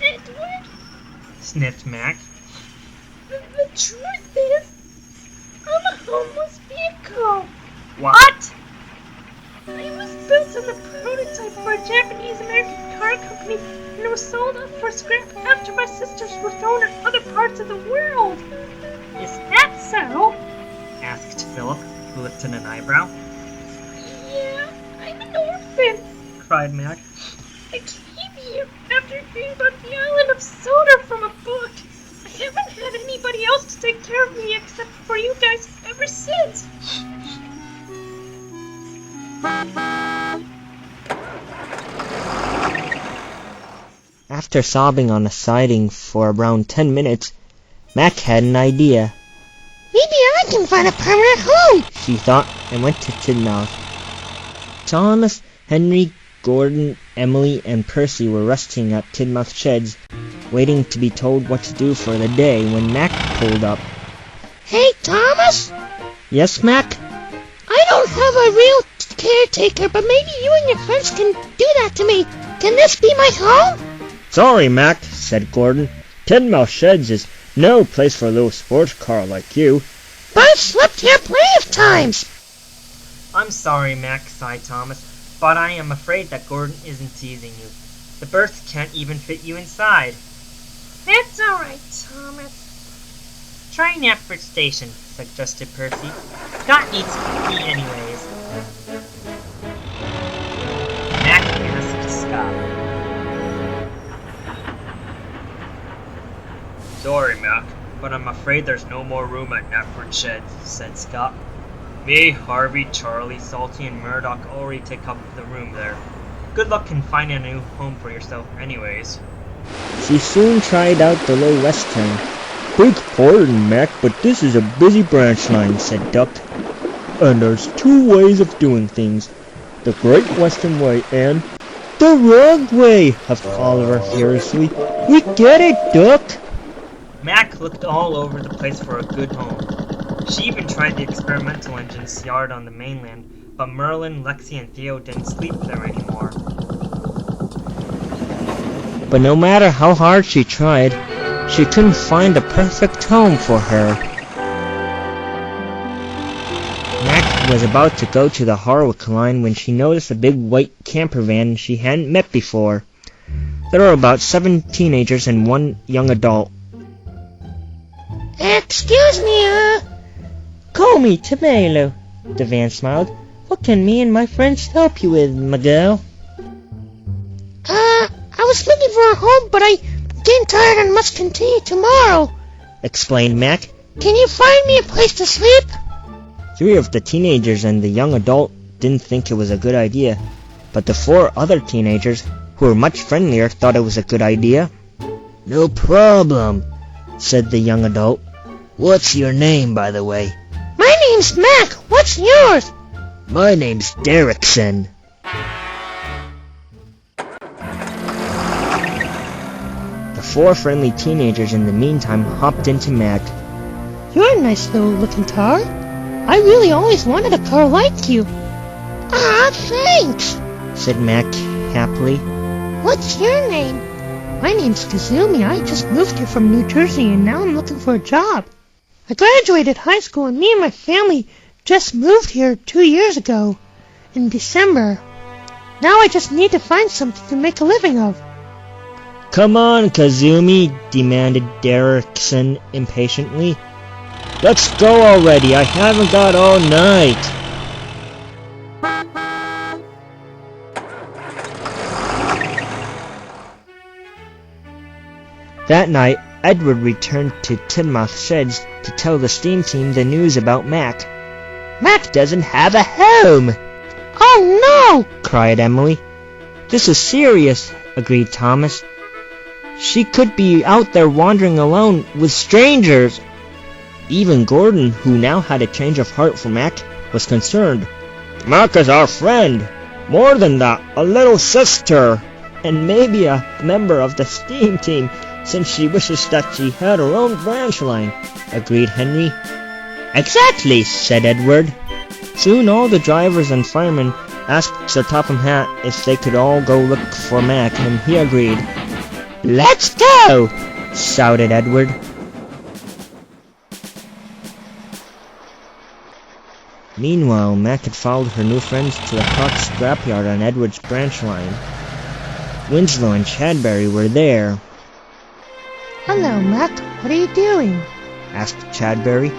Edward? Sniffed Mac. The truth is, I'm a homeless vehicle. What? I was built as a prototype for a Japanese-American car company and was sold off for scrap after my sisters were thrown in other parts of the world. Is that so? Asked Philip, who lifted an eyebrow. Yeah, I'm an orphan. Cried Mac. I came here after reading about the island of Soda from a book. I haven't had anybody else to take care of me except for you guys ever since. After sobbing on the siding for around 10 minutes, Mac had an idea. Maybe I can find a permanent home, she thought, and went to Tidmouth. Thomas, Henry, Gordon, Emily, and Percy were resting at Tidmouth Sheds, waiting to be told what to do for the day when Mac pulled up. Hey, Thomas? Yes, Mac? I don't have a real caretaker, but maybe you and your friends can do that to me. Can this be my home? Sorry, Mac, said Gordon. Tidmouth Sheds is no place for a little sports car like you. But I've slept here plenty of times. I'm sorry, Mac, sighed Thomas, but I am afraid that Gordon isn't teasing you. The berths can't even fit you inside. That's alright, Thomas. Try Knapford Station, suggested Percy. Scott needs to pee anyways. Mac asked Scott. Sorry, Mac, but I'm afraid there's no more room at Knapford Sheds, said Scott. Me, Harvey, Charlie, Salty, and Murdoch already take up the room there. Good luck in finding a new home for yourself anyways. She soon tried out the low west turn. Beg pardon, Mac, but this is a busy branch line, said Duck. And there's two ways of doing things. The Great Western Way and the wrong way, huffed Oliver furiously. We get it, Duck. Mac looked all over the place for a good home. She even tried the experimental engine's yard on the mainland, but Merlin, Lexi, and Theo didn't sleep there anymore. But no matter how hard she tried, she couldn't find the perfect home for her. Mac was about to go to the Harwick line when she noticed a big white camper van she hadn't met before. There were about 7 teenagers and 1 young adult. Excuse me, Call me Tomato, the van smiled. What can me and my friends help you with, Miguel? I was looking for a home, but I'm getting tired and must continue tomorrow, explained Mac. Can you find me a place to sleep? 3 of the teenagers and the young adult didn't think it was a good idea, but the 4 other teenagers, who were much friendlier, thought it was a good idea. No problem, said the young adult. What's your name, by the way? My name's Mac. What's yours? My name's Derrickson. The 4 friendly teenagers in the meantime hopped into Mac. You're a nice little looking car. I really always wanted a car like you. Ah, thanks, said Mac happily. What's your name? My name's Kazumi. I just moved here from New Jersey and now I'm looking for a job. I graduated high school and me and my family just moved here 2 years ago, in December. Now I just need to find something to make a living of. Come on, Kazumi, demanded Derrickson impatiently. Let's go already. I haven't got all night. That night, Edward returned to Tidmouth Sheds to tell the steam team the news about Mac. Mac doesn't have a home! Oh no! cried Emily. This is serious, agreed Thomas. She could be out there wandering alone with strangers. Even Gordon, who now had a change of heart for Mac, was concerned. Mac is our friend. More than that, a little sister. And maybe a member of the steam team, since she wishes that she had her own branch line, agreed Henry. Exactly, said Edward. Soon all the drivers and firemen asked Sir Topham Hatt if they could all go look for Mac, and he agreed. "Let's go!" shouted Edward. Meanwhile, Mac had followed her new friends to the Hawk scrapyard on Edward's branch line. Winslow and Chadberry were there. Hello, Mac. What are you doing? Asked Chadberry.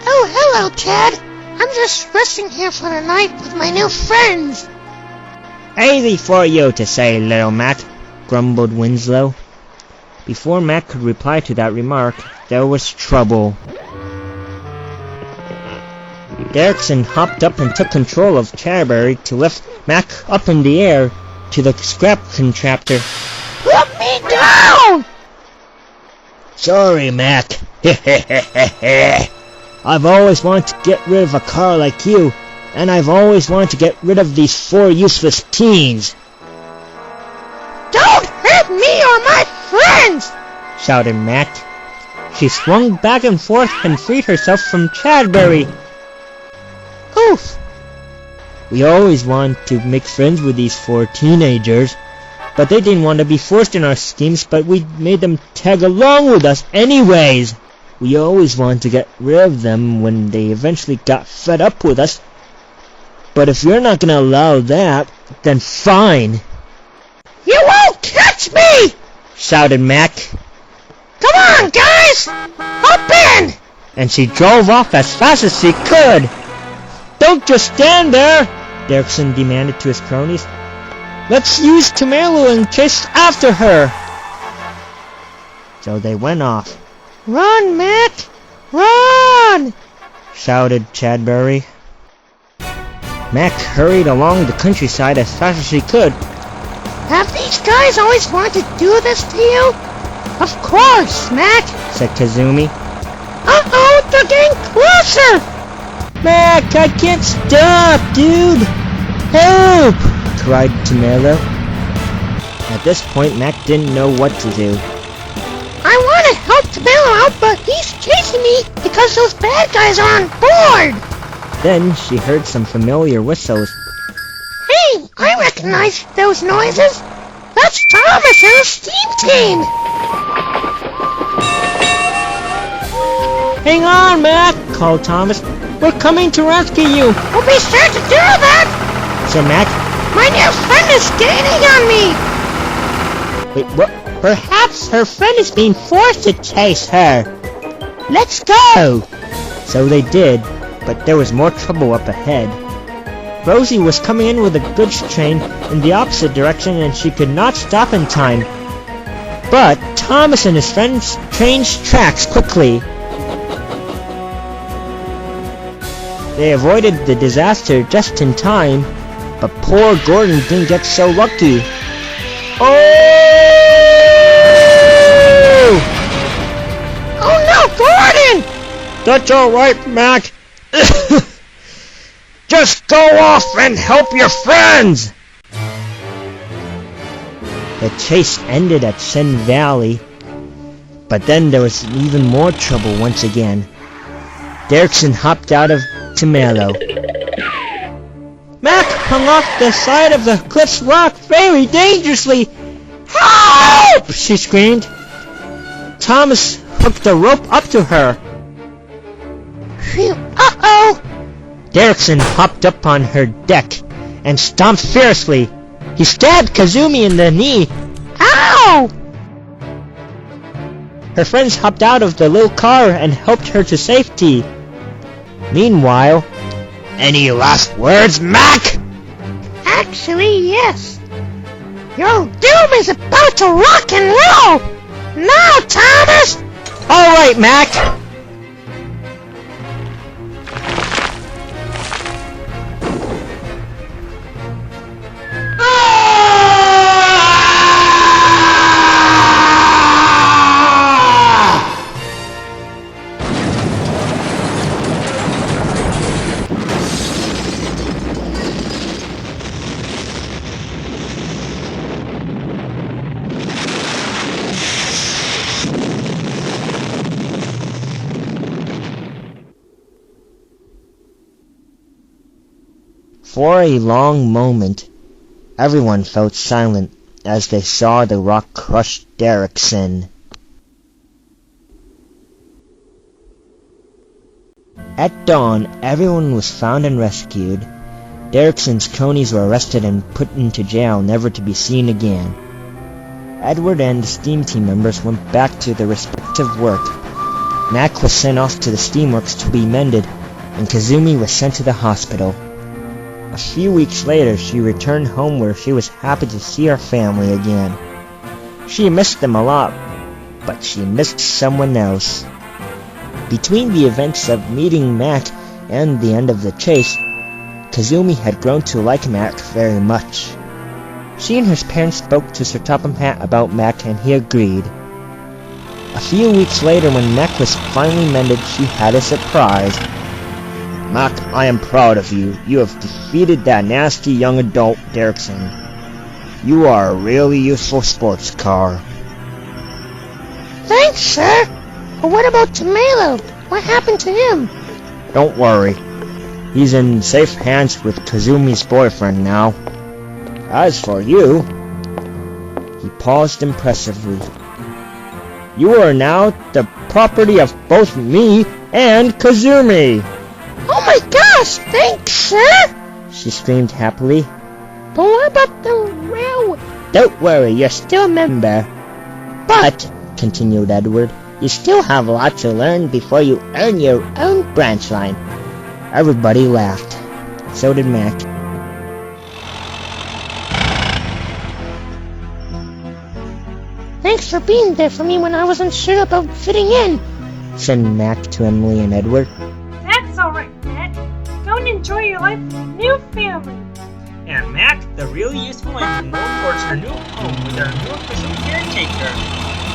Oh, hello, Chad. I'm just resting here for the night with my new friends. Easy for you to say, little Mac, grumbled Winslow. Before Mac could reply to that remark, there was trouble. Derrickson hopped up and took control of Chadberry to lift Mac up in the air to the scrap contraptor. Put me down! Sorry, Mac. I've always wanted to get rid of a car like you, and I've always wanted to get rid of these 4 useless teens. Don't hurt me or my friends! Shouted Mac. She swung back and forth and freed herself from Chadberry. Oof! We always wanted to make friends with these 4 teenagers, but they didn't want to be forced in our schemes, but we made them tag along with us anyways. We always wanted to get rid of them when they eventually got fed up with us. But if you're not gonna allow that, then fine. You won't catch me! Shouted Mac. Come on, guys! Hop in! And she drove off as fast as she could. Don't just stand there, Derrickson demanded to his cronies. Let's use Tomelo and chase after her. So they went off. Run, Mac! Run! Shouted Chadberry. Mac hurried along the countryside as fast as she could. Have these guys always wanted to do this to you? Of course, Mac, said Kazumi. Uh-oh, they're getting closer! Mac, I can't stop, dude! Help! Cried Tomelo. At this point, Mac didn't know what to do. I want to help Tomelo out, but he's chasing me because those bad guys are on board! Then she heard some familiar whistles. Hey, I recognize those noises! That's Thomas and his steam team! Hang on, Mac, called Thomas. We're coming to rescue you. We'll be sure to do that, said Mac. My new friend is gaining on me! Wait, what? Perhaps her friend is being forced to chase her. Let's go! So they did, but there was more trouble up ahead. Rosie was coming in with a goods train in the opposite direction and she could not stop in time. But Thomas and his friends changed tracks quickly. They avoided the disaster just in time, but poor Gordon didn't get so lucky. Oh! Oh no, Gordon! That's alright, Mac. Just go off and help your friends! The chase ended at Shen Valley, but then there was even more trouble once again. Derrickson hopped out of Tomelo. Mac hung off the side of the cliff's rock very dangerously. Help! She screamed. Thomas hooked a rope up to her. Phew, uh-oh! Derrickson hopped up on her deck and stomped fiercely. He stabbed Kazumi in the knee. Ow! Her friends hopped out of the little car and helped her to safety. Meanwhile, any last words, Mac? Actually, yes. Your doom is about to rock and roll! Now, Thomas! Alright, Mac! For a long moment, everyone felt silent as they saw the rock crush Derrickson. At dawn, everyone was found and rescued. Derrickson's cronies were arrested and put into jail, never to be seen again. Edward and the steam team members went back to their respective work. Mack was sent off to the steamworks to be mended, and Kazumi was sent to the hospital. A few weeks later, she returned home where she was happy to see her family again. She missed them a lot, but she missed someone else. Between the events of meeting Mack and the end of the chase, Kazumi had grown to like Mack very much. She and his parents spoke to Sir Topham Hatt about Mack, and he agreed. A few weeks later, when Mack was finally mended, she had a surprise. "Mack, I am proud of you. You have defeated that nasty young adult Derrickson. You are a really useful sports car." Thanks, sir. But what about Tomelo? What happened to him? Don't worry. He's in safe hands with Kazumi's boyfriend now. As for you... He paused impressively. You are now the property of both me and Kazumi. Oh my gosh, thanks, sir! She screamed happily. But what about the railway? Don't worry, you're still a member. But, continued Edward, you still have a lot to learn before you earn your own branch line. Everybody laughed. So did Mack. Thanks for being there for me when I wasn't sure about fitting in, said Mack to Emily and Edward. That's alright, Matt. Go and enjoy your life with your new family. And Mac, the really useful and can go towards her new home with her new official caretaker.